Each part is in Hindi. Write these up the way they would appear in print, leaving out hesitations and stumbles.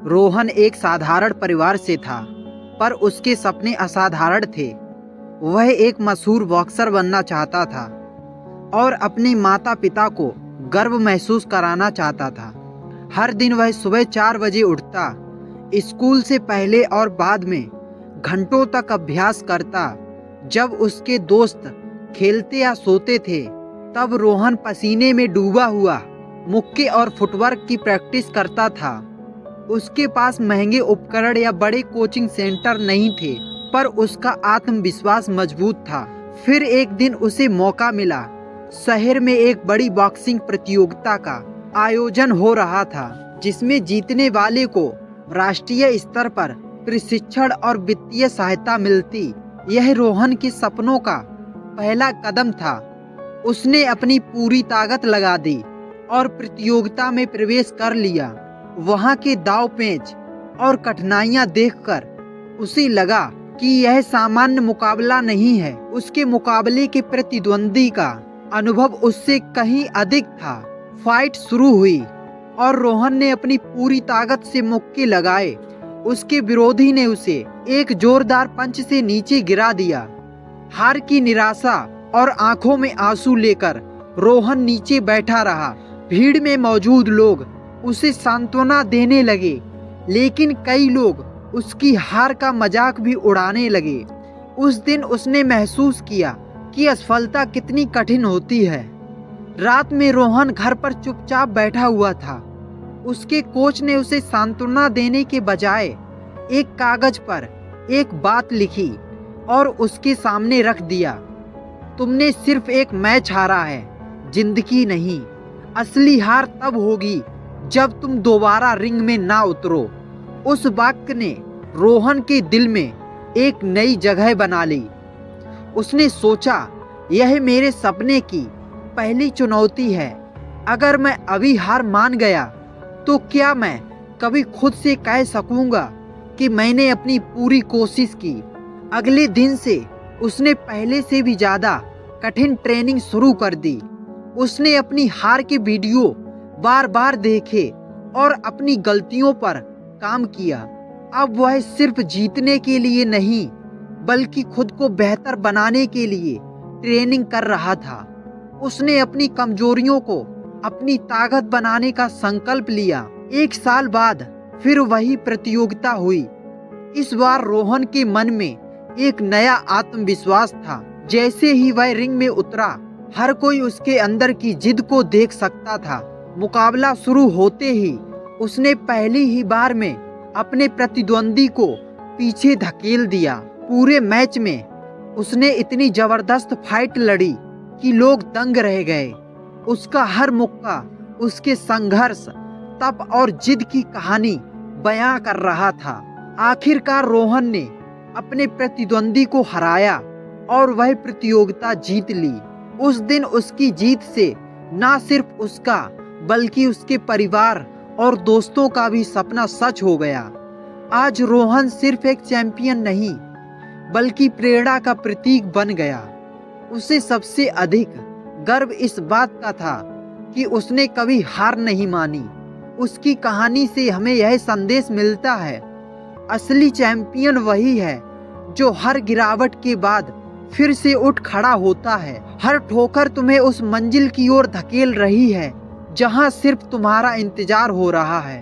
रोहन एक साधारण परिवार से था, पर उसके सपने असाधारण थे। वह एक मशहूर बॉक्सर बनना चाहता था और अपने माता पिता को गर्व महसूस कराना चाहता था। हर दिन वह सुबह 4 बजे उठता, स्कूल से पहले और बाद में घंटों तक अभ्यास करता। जब उसके दोस्त खेलते या सोते थे, तब रोहन पसीने में डूबा हुआ मुक्के और फुटवर्क की प्रैक्टिस करता था। उसके पास महंगे उपकरण या बड़े कोचिंग सेंटर नहीं थे, पर उसका आत्मविश्वास मजबूत था। फिर एक दिन उसे मौका मिला। शहर में एक बड़ी बॉक्सिंग प्रतियोगिता का आयोजन हो रहा था, जिसमें जीतने वाले को राष्ट्रीय स्तर पर प्रशिक्षण और वित्तीय सहायता मिलती। यह रोहन के सपनों का पहला कदम था। उसने अपनी पूरी ताकत लगा दी और प्रतियोगिता में प्रवेश कर लिया। वहां के दांव पेच और कठिनाइयां देखकर उसे लगा कि यह सामान्य मुकाबला नहीं है। उसके मुकाबले के प्रतिद्वंदी का अनुभव उससे कहीं अधिक था। फाइट शुरू हुई और रोहन ने अपनी पूरी ताकत से मुक्के लगाए। उसके विरोधी ने उसे एक जोरदार पंच से नीचे गिरा दिया। हार की निराशा और आंखों में आंसू लेकर रोहन नीचे बैठा रहा। भीड़ में मौजूद लोग उसे सांत्वना देने लगे, लेकिन कई लोग उसकी हार का मजाक भी उड़ाने लगे। उस दिन उसने महसूस किया कि असफलता कितनी कठिन होती है। रात में रोहन घर पर चुपचाप बैठा हुआ था। उसके कोच ने उसे सांत्वना देने के बजाय एक कागज पर एक बात लिखी और उसके सामने रख दिया। तुमने सिर्फ एक मैच हारा है, जिंदगी नहीं। असली हार तब होगी जब तुम दोबारा रिंग में ना उतरो। उस वाक्य ने रोहन के दिल में एक नई जगह बना ली। उसने सोचा, यह मेरे सपने की पहली चुनौती है। अगर मैं अभी हार मान गया तो क्या मैं कभी खुद से कह सकूंगा कि मैंने अपनी पूरी कोशिश की। अगले दिन से उसने पहले से भी ज्यादा कठिन ट्रेनिंग शुरू कर दी। उसने अपनी हार के वीडियो बार बार देखे और अपनी गलतियों पर काम किया। अब वह सिर्फ जीतने के लिए नहीं, बल्कि खुद को बेहतर बनाने के लिए ट्रेनिंग कर रहा था। उसने अपनी कमजोरियों को अपनी ताकत बनाने का संकल्प लिया। 1 साल बाद फिर वही प्रतियोगिता हुई। इस बार रोहन के मन में एक नया आत्मविश्वास था। जैसे ही वह रिंग में उतरा, हर कोई उसके अंदर की जिद को देख सकता था। मुकाबला शुरू होते ही उसने पहली ही बार में अपने प्रतिद्वंदी को पीछे धकेल दिया। पूरे मैच में उसने इतनी जबरदस्त फाइट लड़ी कि लोग दंग रह गए। उसका हर मुक्का उसके संघर्ष, तप और जिद की कहानी बयां कर रहा था। आखिरकार रोहन ने अपने प्रतिद्वंदी को हराया और वह प्रतियोगिता जीत ली। उस दिन उसकी जीत से न सिर्फ उसका, बल्कि उसके परिवार और दोस्तों का भी सपना सच हो गया। आज रोहन सिर्फ एक चैंपियन नहीं, बल्कि प्रेरणा का प्रतीक बन गया। उसे सबसे अधिक गर्व इस बात का था कि उसने कभी हार नहीं मानी। उसकी कहानी से हमें यह संदेश मिलता है, असली चैंपियन वही है जो हर गिरावट के बाद फिर से उठ खड़ा होता है। हर ठोकर तुम्हें उस मंजिल की ओर धकेल रही है जहां सिर्फ तुम्हारा इंतजार हो रहा है।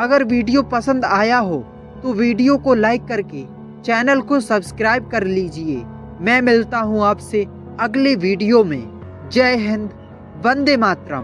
अगर वीडियो पसंद आया हो तो वीडियो को लाइक करके चैनल को सब्सक्राइब कर लीजिए। मैं मिलता हूं आपसे अगले वीडियो में। जय हिंद, वंदे मातरम।